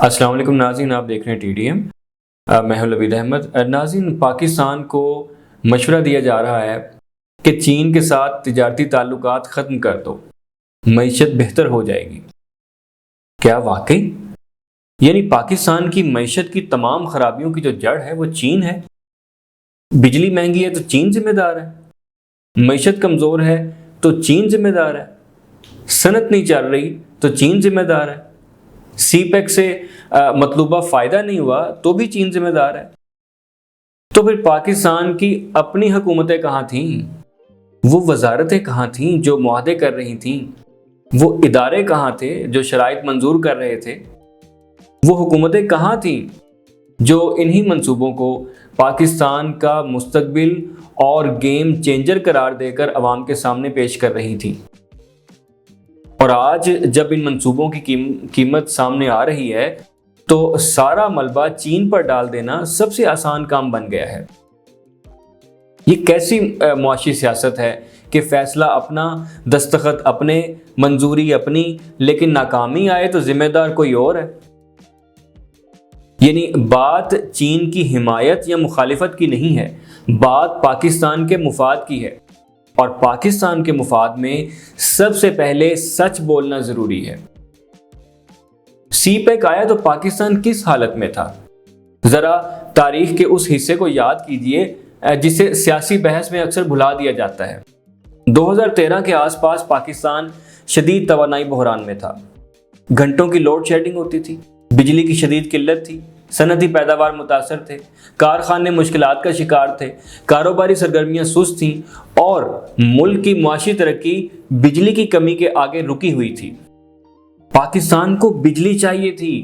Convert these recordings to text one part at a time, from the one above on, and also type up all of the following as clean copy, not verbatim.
السلام علیکم ناظرین، آپ دیکھ رہے ہیں ٹی ڈی ایم۔ میں ہوں لبید احمد۔ ناظرین، پاکستان کو مشورہ دیا جا رہا ہے کہ چین کے ساتھ تجارتی تعلقات ختم کر دو، معیشت بہتر ہو جائے گی۔ کیا واقعی؟ یعنی پاکستان کی معیشت کی تمام خرابیوں کی جو جڑ ہے وہ چین ہے؟ بجلی مہنگی ہے تو چین ذمہ دار ہے، معیشت کمزور ہے تو چین ذمہ دار ہے، صنعت نہیں چل رہی تو چین ذمہ دار ہے، سی پیک سے مطلوبہ فائدہ نہیں ہوا تو بھی چین ذمہ دار ہے۔ تو پھر پاکستان کی اپنی حکومتیں کہاں تھیں؟ وہ وزارتیں کہاں تھیں جو معاہدے کر رہی تھیں؟ وہ ادارے کہاں تھے جو شرائط منظور کر رہے تھے؟ وہ حکومتیں کہاں تھیں جو انہی منصوبوں کو پاکستان کا مستقبل اور گیم چینجر قرار دے کر عوام کے سامنے پیش کر رہی تھیں؟ اور آج جب ان منصوبوں کی قیمت سامنے آ رہی ہے تو سارا ملبہ چین پر ڈال دینا سب سے آسان کام بن گیا ہے۔ یہ کیسی معاشی سیاست ہے کہ فیصلہ اپنا، دستخط اپنے، منظوری اپنی، لیکن ناکامی آئے تو ذمہ دار کوئی اور ہے۔ یعنی بات چین کی حمایت یا مخالفت کی نہیں ہے، بات پاکستان کے مفاد کی ہے، اور پاکستان کے مفاد میں سب سے پہلے سچ بولنا ضروری ہے۔ سی پیک آیا تو پاکستان کس حالت میں تھا؟ ذرا تاریخ کے اس حصے کو یاد کیجئے جسے سیاسی بحث میں اکثر بھلا دیا جاتا ہے۔ 2013 کے آس پاس پاکستان شدید توانائی بحران میں تھا۔ گھنٹوں کی لوڈ شیڈنگ ہوتی تھی، بجلی کی شدید قلت تھی، صنعتی پیداوار متاثر تھے، کارخانے مشکلات کا شکار تھے، کاروباری سرگرمیاں سست تھیں، اور ملک کی معاشی ترقی بجلی کی کمی کے آگے رکی ہوئی تھی۔ پاکستان کو بجلی چاہیے تھی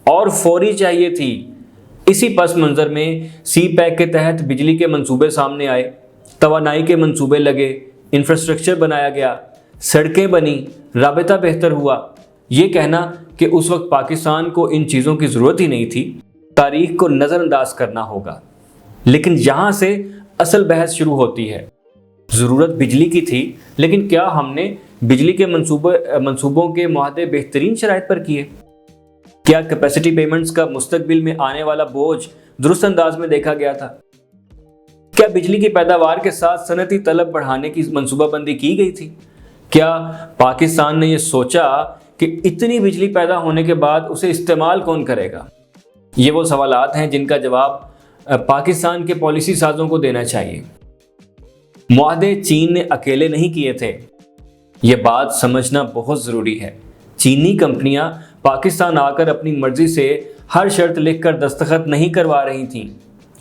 اور فوری چاہیے تھی۔ اسی پس منظر میں سی پیک کے تحت بجلی کے منصوبے سامنے آئے، توانائی کے منصوبے لگے، انفراسٹرکچر بنایا گیا، سڑکیں بنی، رابطہ بہتر ہوا۔ یہ کہنا کہ اس وقت پاکستان کو ان چیزوں کی ضرورت ہی نہیں تھی، تاریخ کو نظر انداز کرنا ہوگا۔ لیکن یہاں سے اصل بحث شروع ہوتی ہے۔ ضرورت بجلی کی تھی، لیکن کیا ہم نے بجلی کے منصوبوں کے معاہدے بہترین شرائط پر کیے؟ کیا کیپیسٹی پیمنٹس کا مستقبل میں آنے والا بوجھ درست انداز میں دیکھا گیا تھا؟ کیا بجلی کی پیداوار کے ساتھ صنعتی طلب بڑھانے کی منصوبہ بندی کی گئی تھی؟ کیا پاکستان نے یہ سوچا کہ اتنی بجلی پیدا ہونے کے بعد اسے استعمال کون کرے گا؟ یہ وہ سوالات ہیں جن کا جواب پاکستان کے پالیسی سازوں کو دینا چاہیے۔ معاہدے چین نے اکیلے نہیں کیے تھے، یہ بات سمجھنا بہت ضروری ہے۔ چینی کمپنیاں پاکستان آ کر اپنی مرضی سے ہر شرط لکھ کر دستخط نہیں کروا رہی تھیں۔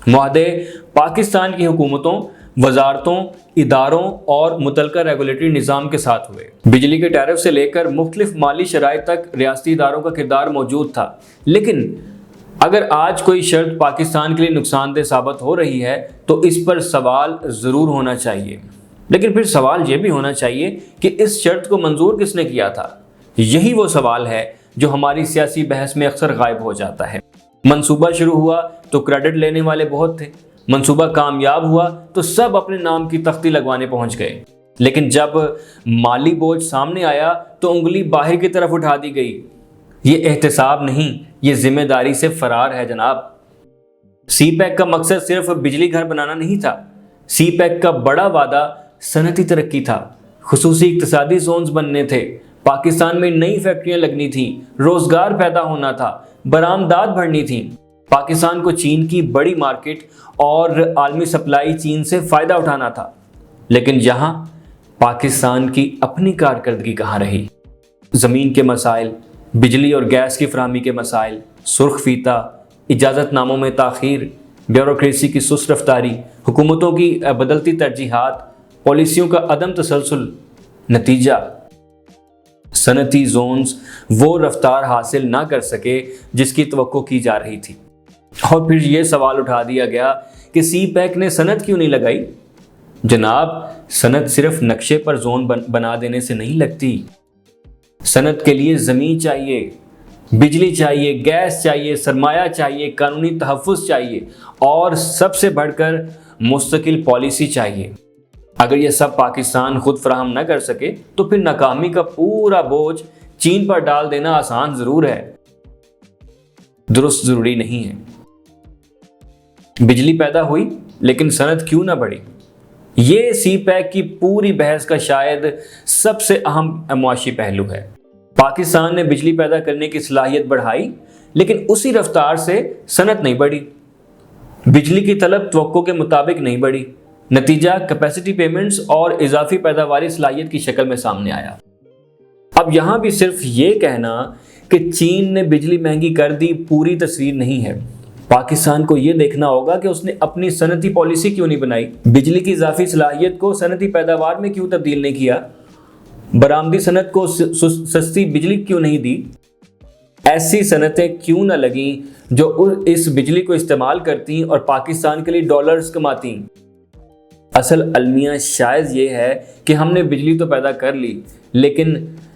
معاہدے پاکستان کی حکومتوں، وزارتوں، اداروں اور متعلقہ ریگولیٹری نظام کے ساتھ ہوئے۔ بجلی کے ٹیرف سے لے کر مختلف مالی شرائط تک ریاستی اداروں کا کردار موجود تھا۔ لیکن اگر آج کوئی شرط پاکستان کے لیے نقصان دہ ثابت ہو رہی ہے تو اس پر سوال ضرور ہونا چاہیے، لیکن پھر سوال یہ بھی ہونا چاہیے کہ اس شرط کو منظور کس نے کیا تھا؟ یہی وہ سوال ہے جو ہماری سیاسی بحث میں اکثر غائب ہو جاتا ہے۔ منصوبہ شروع ہوا تو کریڈٹ لینے والے بہت تھے، منصوبہ کامیاب ہوا تو سب اپنے نام کی تختی لگوانے پہنچ گئے، لیکن جب مالی بوجھ سامنے آیا تو انگلی باہر کی طرف اٹھا دی گئی۔ یہ احتساب نہیں، یہ ذمہ داری سے فرار ہے جناب۔ سی پیک کا مقصد صرف بجلی گھر بنانا نہیں تھا، سی پیک کا بڑا وعدہ صنعتی ترقی تھا، خصوصی اقتصادی زونز بننے تھے، پاکستان میں نئی فیکٹریاں لگنی تھیں، روزگار پیدا ہونا تھا، برآمدات بڑھنی تھیں۔ پاکستان کو چین کی بڑی مارکیٹ اور عالمی سپلائی چین سے فائدہ اٹھانا تھا، لیکن یہاں پاکستان کی اپنی کارکردگی کہاں رہی؟ زمین کے مسائل، بجلی اور گیس کی فراہمی کے مسائل، سرخ فیتہ، اجازت ناموں میں تاخیر، بیوروکریسی کی سست رفتاری، حکومتوں کی بدلتی ترجیحات، پالیسیوں کا عدم تسلسل۔ نتیجہ صنعتی زونز وہ رفتار حاصل نہ کر سکے جس کی توقع کی جا رہی تھی۔ اور پھر یہ سوال اٹھا دیا گیا کہ سی پیک نے صنعت کیوں نہیں لگائی؟ جناب، صنعت صرف نقشے پر زون بنا دینے سے نہیں لگتی۔ صنعت کے لیے زمین چاہیے، بجلی چاہیے، گیس چاہیے، سرمایہ چاہیے، قانونی تحفظ چاہیے، اور سب سے بڑھ کر مستقل پالیسی چاہیے۔ اگر یہ سب پاکستان خود فراہم نہ کر سکے تو پھر ناکامی کا پورا بوجھ چین پر ڈال دینا آسان ضرور ہے۔ درست ضروری نہیں ہے۔ بجلی پیدا ہوئی لیکن صنعت کیوں نہ بڑھی؟ یہ سی پیک کی پوری بحث کا شاید سب سے اہم معاشی پہلو ہے۔ پاکستان نے بجلی پیدا کرنے کی صلاحیت بڑھائی لیکن اسی رفتار سے صنعت نہیں بڑھی۔ بجلی کی طلب توقع کے مطابق نہیں بڑھی، نتیجہ کیپیسٹی پیمنٹس اور اضافی پیداواری صلاحیت کی شکل میں سامنے آیا۔ اب یہاں بھی صرف یہ کہنا کہ چین نے بجلی مہنگی کر دی پوری تصویر نہیں ہے۔ پاکستان کو یہ دیکھنا ہوگا کہ اس نے اپنی صنعتی پالیسی کیوں نہیں بنائی، بجلی کی اضافی صلاحیت کو صنعتی پیداوار میں کیوں تبدیل نہیں کیا، برآمدی صنعت کو سستی بجلی کیوں نہیں دی، ایسی صنعتیں کیوں نہ لگیں جو اس بجلی کو استعمال کرتی اور پاکستان کے لیے ڈالرز کماتی۔ اصل المیہ شاید یہ ہے کہ ہم نے بجلی تو پیدا کر لی لیکن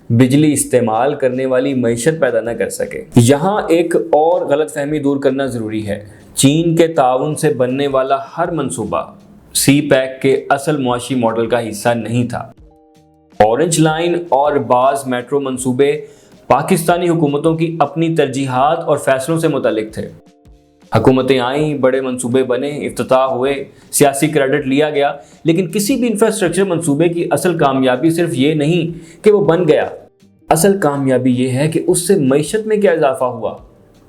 بجلی استعمال کرنے والی معیشت پیدا نہ کر سکے۔ یہاں ایک اور غلط فہمی دور کرنا ضروری ہے۔ چین کے تعاون سے بننے والا ہر منصوبہ سی پیک کے اصل معاشی ماڈل کا حصہ نہیں تھا۔ اورنج لائن اور بعض میٹرو منصوبے پاکستانی حکومتوں کی اپنی ترجیحات اور فیصلوں سے متعلق تھے۔ حکومتیں آئیں، بڑے منصوبے بنے، افتتاح ہوئے، سیاسی کریڈٹ لیا گیا، لیکن کسی بھی انفراسٹرکچر منصوبے کی اصل کامیابی صرف یہ نہیں کہ وہ بن گیا، اصل کامیابی یہ ہے کہ اس سے معیشت میں کیا اضافہ ہوا،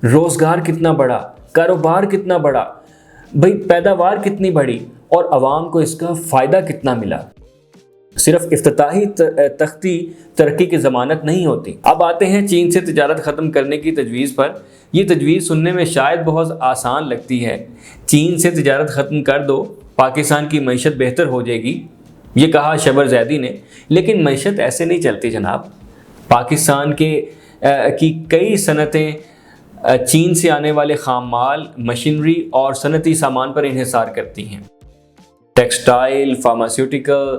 روزگار کتنا بڑھا، کاروبار کتنا بڑھا، پیداوار کتنی بڑھی اور عوام کو اس کا فائدہ کتنا ملا۔ صرف افتتاحی تختی ترقی کی ضمانت نہیں ہوتی۔ اب آتے ہیں چین سے تجارت ختم کرنے کی تجویز پر۔ یہ تجویز سننے میں شاید بہت آسان لگتی ہے۔ چین سے تجارت ختم کر دو، پاکستان کی معیشت بہتر ہو جائے گی، یہ کہا شبر زیدی نے، لیکن معیشت ایسے نہیں چلتی جناب۔ پاکستان کی کئی صنعتیں چین سے آنے والے خام مال، مشینری اور صنعتی سامان پر انحصار کرتی ہیں۔ ٹیکسٹائل، فارماسیوٹیکل،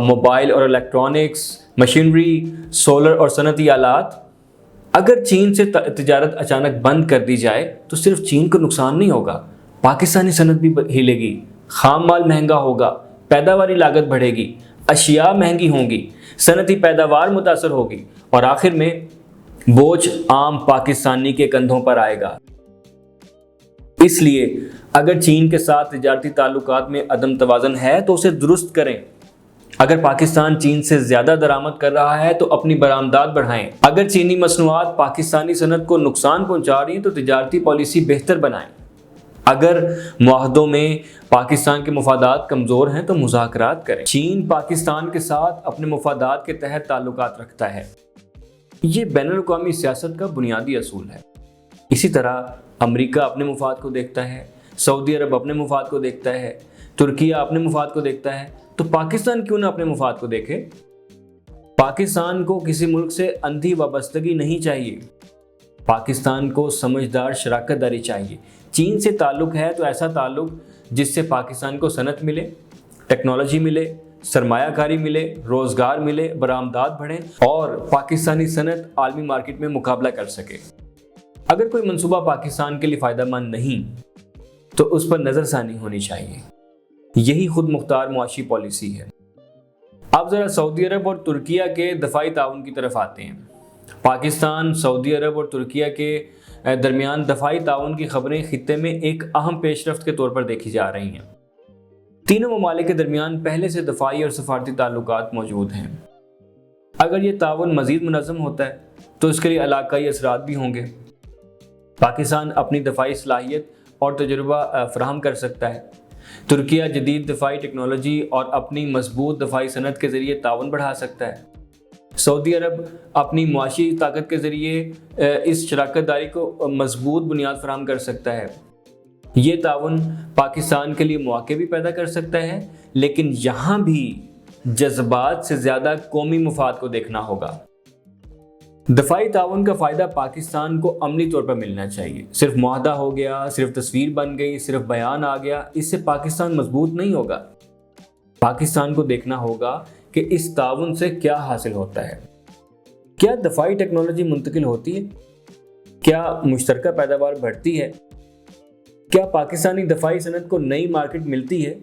موبائل اور الیکٹرانکس، مشینری، سولر اور صنعتی آلات۔ اگر چین سے تجارت اچانک بند کر دی جائے تو صرف چین کو نقصان نہیں ہوگا، پاکستانی صنعت بھی ہلے گی، خام مال مہنگا ہوگا، پیداواری لاگت بڑھے گی، اشیاء مہنگی ہوں گی، صنعتی پیداوار متاثر ہوگی اور آخر میں بوجھ عام پاکستانی کے کندھوں پر آئے گا۔ اس لیے اگر چین کے ساتھ تجارتی تعلقات میں عدم توازن ہے تو اسے درست کریں۔ اگر پاکستان چین سے زیادہ درآمد کر رہا ہے تو اپنی برآمدات بڑھائیں۔ اگر چینی مصنوعات پاکستانی صنعت کو نقصان پہنچا رہی ہیں تو تجارتی پالیسی بہتر بنائیں۔ اگر معاہدوں میں پاکستان کے مفادات کمزور ہیں تو مذاکرات کریں۔ چین پاکستان کے ساتھ اپنے مفادات کے تحت تعلقات رکھتا ہے، یہ بین الاقوامی سیاست کا بنیادی اصول ہے۔ اسی طرح امریکہ اپنے مفاد کو دیکھتا ہے، سعودی عرب اپنے مفاد کو دیکھتا ہے، ترکیہ اپنے مفاد کو دیکھتا ہے، تو پاکستان کیوں نہ اپنے مفاد کو دیکھے؟ پاکستان کو کسی ملک سے اندھی وابستگی نہیں چاہیے، پاکستان کو سمجھدار شراکت داری چاہیے۔ چین سے تعلق ہے تو ایسا تعلق جس سے پاکستان کو صنعت ملے، ٹیکنالوجی ملے، سرمایہ کاری ملے، روزگار ملے، برآمدات بڑھیں اور پاکستانی صنعت عالمی مارکیٹ میں مقابلہ کر سکے۔ اگر کوئی منصوبہ پاکستان کے لیے فائدہ مند نہیں تو اس پر نظر ثانی ہونی چاہیے۔ یہی خود مختار معاشی پالیسی ہے۔ اب ذرا سعودی عرب اور ترکیہ کے دفاعی تعاون کی طرف آتے ہیں۔ پاکستان، سعودی عرب اور ترکیہ کے درمیان دفاعی تعاون کی خبریں خطے میں ایک اہم پیش رفت کے طور پر دیکھی جا رہی ہیں۔ تینوں ممالک کے درمیان پہلے سے دفاعی اور سفارتی تعلقات موجود ہیں۔ اگر یہ تعاون مزید منظم ہوتا ہے تو اس کے لیے علاقائی اثرات بھی ہوں گے۔ پاکستان اپنی دفاعی صلاحیت اور تجربہ فراہم کر سکتا ہے۔ ترکیہ جدید دفاعی ٹیکنالوجی اور اپنی مضبوط دفاعی صنعت کے ذریعے تعاون بڑھا سکتا ہے۔ سعودی عرب اپنی معاشی طاقت کے ذریعے اس شراکت داری کو مضبوط بنیاد فراہم کر سکتا ہے۔ یہ تعاون پاکستان کے لیے مواقع بھی پیدا کر سکتا ہے، لیکن یہاں بھی جذبات سے زیادہ قومی مفاد کو دیکھنا ہوگا۔ دفاعی تعاون کا فائدہ پاکستان کو عملی طور پر ملنا چاہیے۔ صرف معاہدہ ہو گیا، صرف تصویر بن گئی، صرف بیان آ گیا، اس سے پاکستان مضبوط نہیں ہوگا۔ پاکستان کو دیکھنا ہوگا کہ اس تعاون سے کیا حاصل ہوتا ہے۔ کیا دفاعی ٹیکنالوجی منتقل ہوتی ہے؟ کیا مشترکہ پیداوار بڑھتی ہے؟ کیا پاکستانی دفاعی صنعت کو نئی مارکیٹ ملتی ہے؟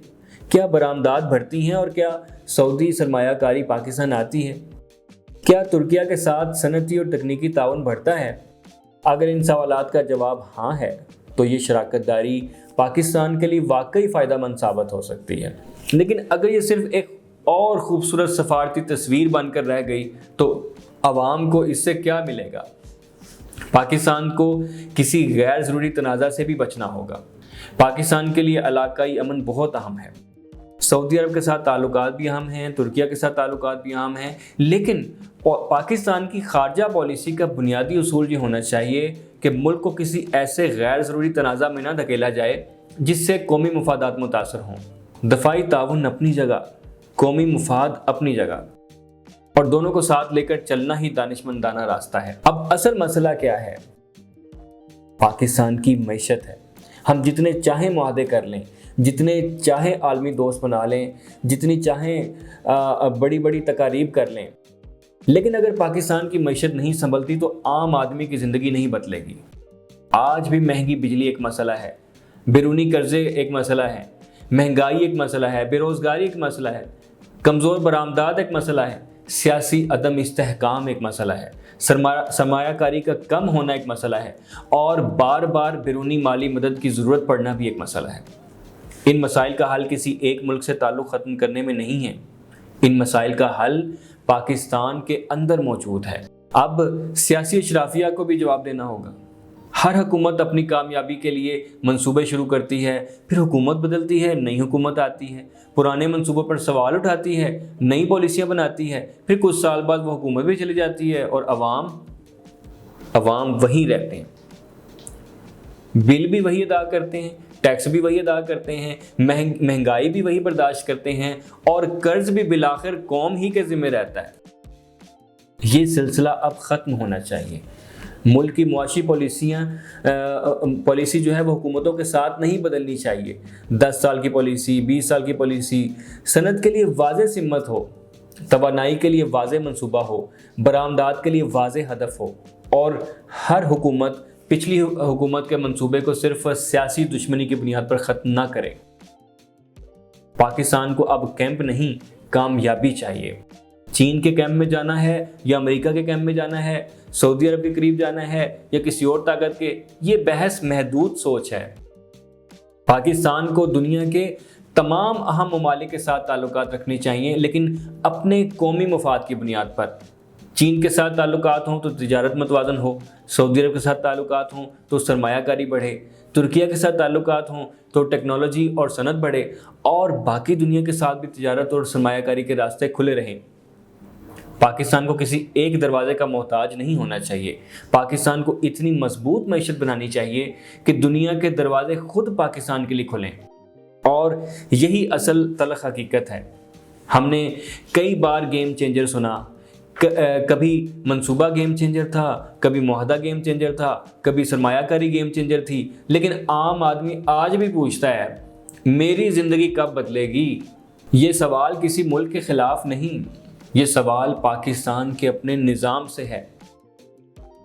کیا برآمدات بڑھتی ہیں اور کیا سعودی سرمایہ کاری پاکستان آتی ہے؟ کیا ترکیہ کے ساتھ صنعتی اور تکنیکی تعاون بڑھتا ہے؟ اگر ان سوالات کا جواب ہاں ہے تو یہ شراکت داری پاکستان کے لیے واقعی فائدہ مند ثابت ہو سکتی ہے، لیکن اگر یہ صرف ایک اور خوبصورت سفارتی تصویر بن کر رہ گئی تو عوام کو اس سے کیا ملے گا؟ پاکستان کو کسی غیر ضروری تنازع سے بھی بچنا ہوگا۔ پاکستان کے لیے علاقائی امن بہت اہم ہے، سعودی عرب کے ساتھ تعلقات بھی اہم ہیں، ترکیہ کے ساتھ تعلقات بھی اہم ہیں، لیکن پاکستان کی خارجہ پالیسی کا بنیادی اصول یہ ہونا چاہیے کہ ملک کو کسی ایسے غیر ضروری تنازع میں نہ دھکیلا جائے جس سے قومی مفادات متاثر ہوں۔ دفاعی تعاون اپنی جگہ، قومی مفاد اپنی جگہ، اور دونوں کو ساتھ لے کر چلنا ہی دانشمندانہ راستہ ہے۔ اب اصل مسئلہ کیا ہے؟ پاکستان کی معیشت ہے۔ ہم جتنے چاہیں معاہدے کر لیں، جتنے چاہیں عالمی دوست بنا لیں، جتنی چاہیں بڑی بڑی تقاریب کر لیں، لیکن اگر پاکستان کی معیشت نہیں سنبھلتی تو عام آدمی کی زندگی نہیں بدلے گی۔ آج بھی مہنگی بجلی ایک مسئلہ ہے، بیرونی قرضے ایک مسئلہ ہے، مہنگائی ایک مسئلہ ہے، بے روزگاری ایک مسئلہ ہے، کمزور برآمدات ایک مسئلہ ہے، سیاسی عدم استحکام ایک مسئلہ ہے، سرمایہ کاری کا کم ہونا ایک مسئلہ ہے، اور بار بار بیرونی مالی مدد کی ضرورت پڑنا بھی ایک مسئلہ ہے۔ ان مسائل کا حل کسی ایک ملک سے تعلق ختم کرنے میں نہیں ہے، ان مسائل کا حل پاکستان کے اندر موجود ہے۔ اب سیاسی اشرافیہ کو بھی جواب دینا ہوگا۔ ہر حکومت اپنی کامیابی کے لیے منصوبے شروع کرتی ہے، پھر حکومت بدلتی ہے، نئی حکومت آتی ہے، پرانے منصوبوں پر سوال اٹھاتی ہے، نئی پالیسیاں بناتی ہے، پھر کچھ سال بعد وہ حکومت بھی چلی جاتی ہے اور عوام وہیں رہتے ہیں، بل بھی وہی ادا کرتے ہیں، ٹیکس بھی وہی ادا کرتے ہیں، مہنگائی بھی وہی برداشت کرتے ہیں، اور قرض بھی بالآخر قوم ہی کے ذمہ رہتا ہے۔ یہ سلسلہ اب ختم ہونا چاہیے۔ ملک کی معاشی پالیسی جو ہے وہ حکومتوں کے ساتھ نہیں بدلنی چاہیے۔ 10 سال کی پالیسی، 20 سال کی پالیسی، صنعت کے لیے واضح سمت ہو، توانائی کے لیے واضح منصوبہ ہو، برآمدات کے لیے واضح ہدف ہو، اور ہر حکومت پچھلی حکومت کے منصوبے کو صرف سیاسی دشمنی کی بنیاد پر ختم نہ کرے۔ پاکستان کو اب کیمپ نہیں، کامیابی چاہیے۔ چین کے کیمپ میں جانا ہے یا امریکہ کے کیمپ میں جانا ہے، سعودی عرب کے قریب جانا ہے یا کسی اور طاقت کے، یہ بحث محدود سوچ ہے۔ پاکستان کو دنیا کے تمام اہم ممالک کے ساتھ تعلقات رکھنے چاہیے، لیکن اپنے قومی مفاد کی بنیاد پر۔ چین کے ساتھ تعلقات ہوں تو تجارت متوازن ہو، سعودی عرب کے ساتھ تعلقات ہوں تو سرمایہ کاری بڑھے، ترکیہ کے ساتھ تعلقات ہوں تو ٹیکنالوجی اور صنعت بڑھے، اور باقی دنیا کے ساتھ بھی تجارت اور سرمایہ کاری کے راستے کھلے رہیں۔ پاکستان کو کسی ایک دروازے کا محتاج نہیں ہونا چاہیے۔ پاکستان کو اتنی مضبوط معیشت بنانی چاہیے کہ دنیا کے دروازے خود پاکستان کے لیے کھلیں، اور یہی اصل تلخ حقیقت ہے۔ ہم نے کئی بار گیم چینجر سنا، کبھی منصوبہ گیم چینجر تھا، کبھی معاہدہ گیم چینجر تھا، کبھی سرمایہ کاری گیم چینجر تھی، لیکن عام آدمی آج بھی پوچھتا ہے میری زندگی کب بدلے گی؟ یہ سوال کسی ملک کے خلاف نہیں، یہ سوال پاکستان کے اپنے نظام سے ہے۔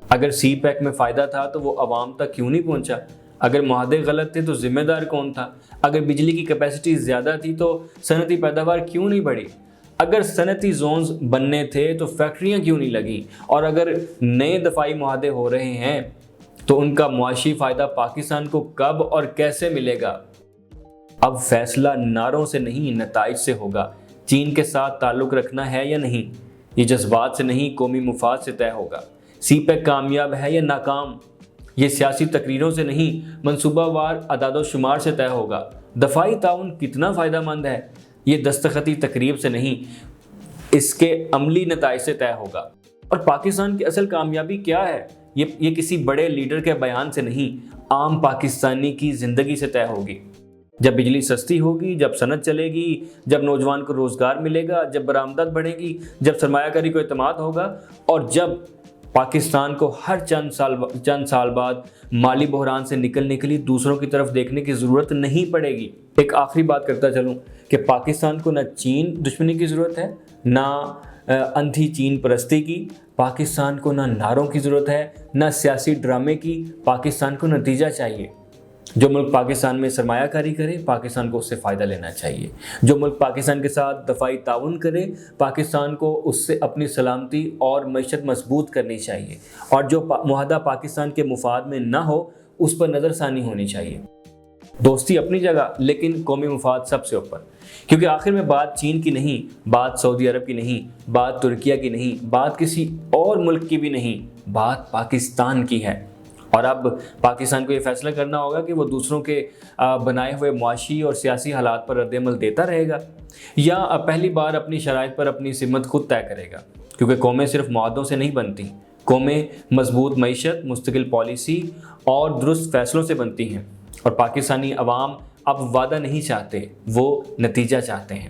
اگر سی پیک میں فائدہ تھا تو وہ عوام تک کیوں نہیں پہنچا؟ اگر معاہدے غلط تھے تو ذمہ دار کون تھا؟ اگر بجلی کی کیپیسٹی زیادہ تھی تو صنعتی پیداوار کیوں نہیں بڑھی؟ اگر صنعتی زونز بننے تھے تو فیکٹریاں کیوں نہیں لگیں؟ اور اگر نئے دفاعی معاہدے ہو رہے ہیں تو ان کا معاشی فائدہ پاکستان کو کب اور کیسے ملے گا؟ اب فیصلہ نعروں سے نہیں، نتائج سے ہوگا۔ چین کے ساتھ تعلق رکھنا ہے یا نہیں، یہ جذبات سے نہیں، قومی مفاد سے طے ہوگا۔ سی پیک کامیاب ہے یا ناکام، یہ سیاسی تقریروں سے نہیں، منصوبہ وار اعداد و شمار سے طے ہوگا۔ دفاعی تعاون کتنا فائدہ مند ہے، یہ دستخطی تقریب سے نہیں، اس کے عملی نتائج سے طے ہوگا۔ اور پاکستان کی اصل کامیابی کیا ہے؟ یہ کسی بڑے لیڈر کے بیان سے نہیں، عام پاکستانی کی زندگی سے طے ہوگی۔ جب بجلی سستی ہوگی، جب صنعت چلے گی، جب نوجوان کو روزگار ملے گا، جب برآمدات بڑھے گی، جب سرمایہ کاری کو اعتماد ہوگا، اور جب پاکستان کو ہر چند سال بعد مالی بحران سے نکلنے کے لیے دوسروں کی طرف دیکھنے کی ضرورت نہیں پڑے گی۔ ایک آخری بات کرتا چلوں کہ پاکستان کو نہ چین دشمنی کی ضرورت ہے، نہ اندھی چین پرستی کی، پاکستان کو نہ نعروں کی ضرورت ہے، نہ سیاسی ڈرامے کی، پاکستان کو نتیجہ چاہیے۔ جو ملک پاکستان میں سرمایہ کاری کرے پاکستان کو اس سے فائدہ لینا چاہیے، جو ملک پاکستان کے ساتھ دفاعی تعاون کرے پاکستان کو اس سے اپنی سلامتی اور معیشت مضبوط کرنی چاہیے، اور جو معاہدہ پاکستان کے مفاد میں نہ ہو اس پر نظر ثانی ہونی چاہیے۔ دوستی اپنی جگہ لیکن قومی مفاد سب سے اوپر، کیونکہ آخر میں بات چین کی نہیں، بات سعودی عرب کی نہیں، بات ترکیہ کی نہیں، بات کسی اور ملک کی بھی نہیں، بات پاکستان کی ہے۔ اور اب پاکستان کو یہ فیصلہ کرنا ہوگا کہ وہ دوسروں کے بنائے ہوئے معاشی اور سیاسی حالات پر رد عمل دیتا رہے گا، یا پہلی بار اپنی شرائط پر اپنی سمت خود طے کرے گا، کیونکہ قومیں صرف معاہدوں سے نہیں بنتی، قومیں مضبوط معیشت، مستقل پالیسی اور درست فیصلوں سے بنتی ہیں، اور پاکستانی عوام اب وعدہ نہیں چاہتے، وہ نتیجہ چاہتے ہیں۔